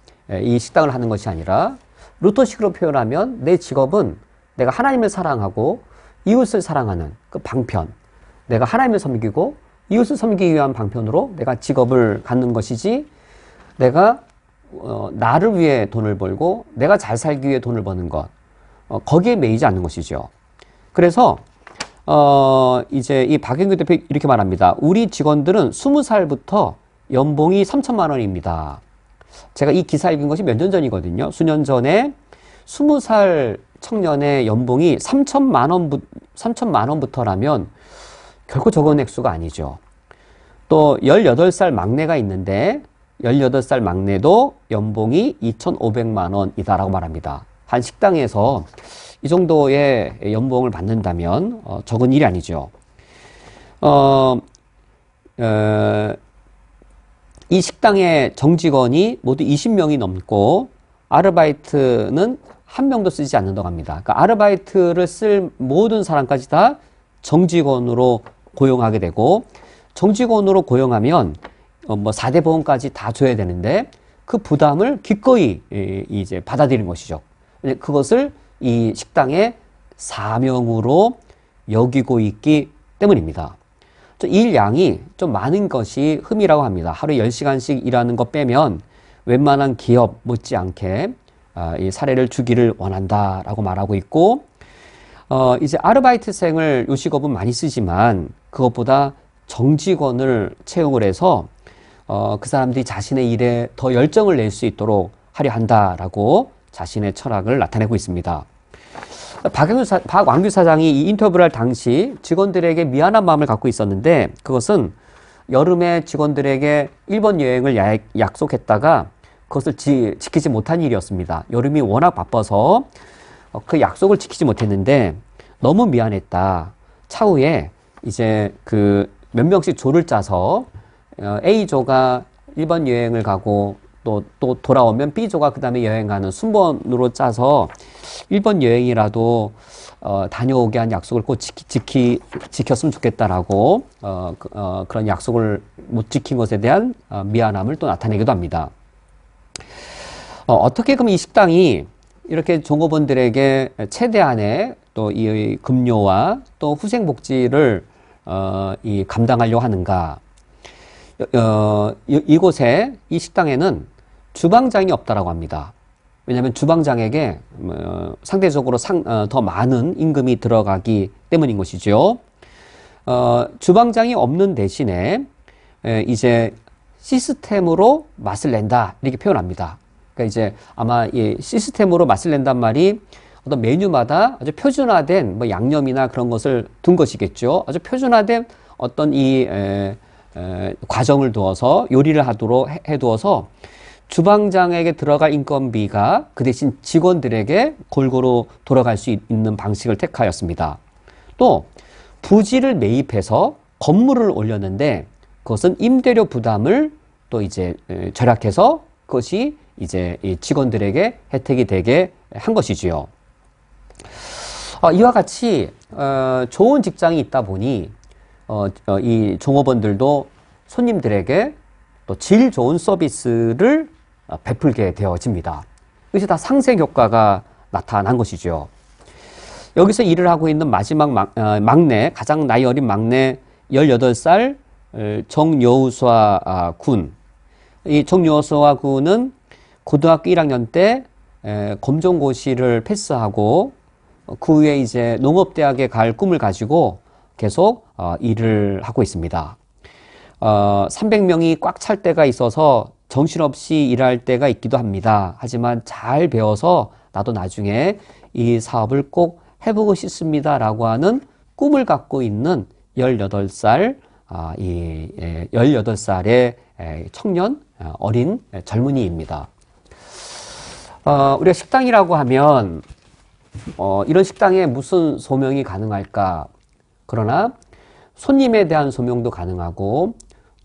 이 식당을 하는 것이 아니라 루터식으로 표현하면 내 직업은 내가 하나님을 사랑하고 이웃을 사랑하는 그 방편, 내가 하나님을 섬기고 이웃을 섬기기 위한 방편으로 내가 직업을 갖는 것이지 내가 나를 위해 돈을 벌고 내가 잘 살기 위해 돈을 버는 것 거기에 매이지 않는 것이죠. 그래서 이제 이 박영규 대표 이렇게 말합니다. 우리 직원들은 20살부터 연봉이 3천만 원입니다. 제가 이 기사 읽은 것이 몇 년 전이거든요. 수년 전에 20살 청년의 연봉이 3천만 원부터라면 결코 적은 액수가 아니죠. 또 18살 막내가 있는데 18살 막내도 연봉이 2,500만 원이다라고 말합니다. 한 식당에서 이 정도의 연봉을 받는다면 적은 일이 아니죠. 이 식당의 정직원이 모두 20명이 넘고 아르바이트는 한 명도 쓰지 않는다고 합니다. 그러니까 아르바이트를 쓸 모든 사람까지 다 정직원으로 고용하게 되고 정직원으로 고용하면 뭐 4대 보험까지 다 줘야 되는데 그 부담을 기꺼이 이제 받아들이는 것이죠. 그것을 이 식당의 사명으로 여기고 있기 때문입니다. 일량이 좀 많은 것이 흠이라고 합니다. 하루에 10시간씩 일하는 거 빼면 웬만한 기업 못지않게 이 사례를 주기를 원한다라고 말하고 있고, 이제 아르바이트생을 요 직업은 많이 쓰지만 그것보다 정직원을 채용을 해서 그 사람들이 자신의 일에 더 열정을 낼 수 있도록 하려 한다라고 자신의 철학을 나타내고 있습니다. 박완규 사장이 이 인터뷰를 할 당시 직원들에게 미안한 마음을 갖고 있었는데 그것은 여름에 직원들에게 일본 여행을 약속했다가 그것을 지키지 못한 일이었습니다. 여름이 워낙 바빠서 그 약속을 지키지 못했는데 너무 미안했다. 차후에 이제 그 몇 명씩 조를 짜서 A조가 일본 여행을 가고 또 돌아오면 B조가 그 다음에 여행하는 순번으로 짜서 일본 여행이라도 다녀오게 한 약속을 꼭 지켰으면 좋겠다라고 그런 약속을 못 지킨 것에 대한 미안함을 또 나타내기도 합니다. 어떻게 그럼 이 식당이 이렇게 종업원들에게 최대한의 또 이 급료와 또 후생복지를 감당하려고 하는가? 이곳에 이 식당에는 주방장이 없다라고 합니다. 왜냐하면 주방장에게 상대적으로 더 많은 임금이 들어가기 때문인 것이죠. 주방장이 없는 대신에 이제 시스템으로 맛을 낸다 이렇게 표현합니다. 그러니까 이제 아마 이 시스템으로 맛을 낸단 말이 어떤 메뉴마다 아주 표준화된 뭐 양념이나 그런 것을 둔 것이겠죠. 아주 표준화된 어떤 이 과정을 두어서 요리를 하도록 해두어서 주방장에게 들어갈 인건비가 그 대신 직원들에게 골고루 돌아갈 수 있는 방식을 택하였습니다. 또 부지를 매입해서 건물을 올렸는데 그것은 임대료 부담을 또 이제 절약해서 그것이 이제 직원들에게 혜택이 되게 한 것이지요. 이와 같이 좋은 직장이 있다 보니 이 종업원들도 손님들에게 또 질 좋은 서비스를 베풀게 되어집니다. 이것이 다 상생 효과가 나타난 것이죠. 여기서 일을 하고 있는 마지막 막내, 가장 나이 어린 막내 18살 정여우수아 군. 이 정여우수아 군은 고등학교 1학년 때 검정고시를 패스하고 그 후에 이제 농업대학에 갈 꿈을 가지고 계속 일을 하고 있습니다. 300명이 꽉 찰 때가 있어서 정신없이 일할 때가 있기도 합니다. 하지만 잘 배워서 나도 나중에 이 사업을 꼭 해보고 싶습니다. 라고 하는 꿈을 갖고 있는 18살, 18살의 청년, 어린 젊은이입니다. 우리가 식당이라고 하면 이런 식당에 무슨 소명이 가능할까? 그러나 손님에 대한 소명도 가능하고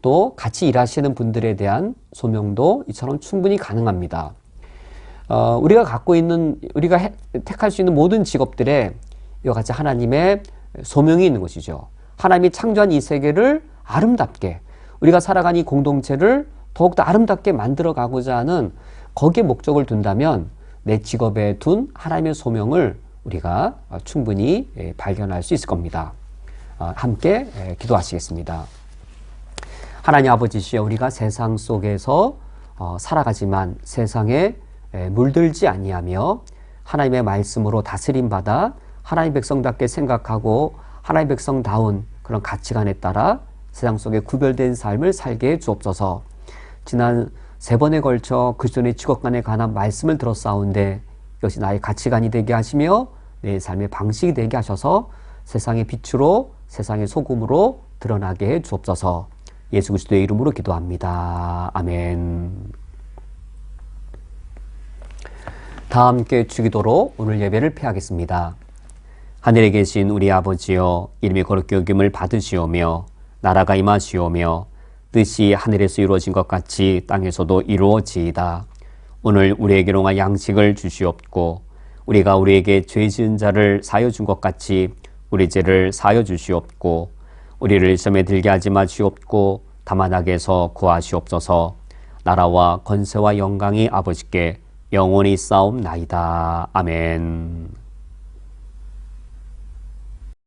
또 같이 일하시는 분들에 대한 소명도 이처럼 충분히 가능합니다. 우리가 갖고 있는, 우리가 택할 수 있는 모든 직업들에 이와 같이 하나님의 소명이 있는 것이죠. 하나님이 창조한 이 세계를 아름답게, 우리가 살아가는 이 공동체를 더욱더 아름답게 만들어 가고자 하는 거기에 목적을 둔다면 내 직업에 둔 하나님의 소명을 우리가 충분히 발견할 수 있을 겁니다. 함께 기도하시겠습니다. 하나님 아버지시여, 우리가 세상 속에서 살아가지만 세상에 물들지 아니하며 하나님의 말씀으로 다스림 받아 하나님 백성답게 생각하고 하나님 백성다운 그런 가치관에 따라 세상 속에 구별된 삶을 살게 해 주옵소서. 지난 3번에 걸쳐 그리스도의 직업관에 관한 말씀을 들었사온데 이것이 나의 가치관이 되게 하시며 내 삶의 방식이 되게 하셔서 세상의 빛으로 세상의 소금으로 드러나게 해 주옵소서. 예수 그리스도의 이름으로 기도합니다. 아멘. 다 함께 주기도로 오늘 예배를 폐하겠습니다. 하늘에 계신 우리 아버지여, 이름이 거룩히 여김을 받으시오며 나라가 임하시오며 뜻이 하늘에서 이루어진 것 같이 땅에서도 이루어지이다. 오늘 우리에게 일용할 양식을 주시옵고 우리가 우리에게 죄 지은 자를 사하여 준 것 같이 우리 죄를 사하여 주시옵고 우리를 시험에 들게 하지 마시옵고 다만 악에서 구하시옵소서. 나라와 권세와 영광이 아버지께 영원히 싸움나이다. 아멘.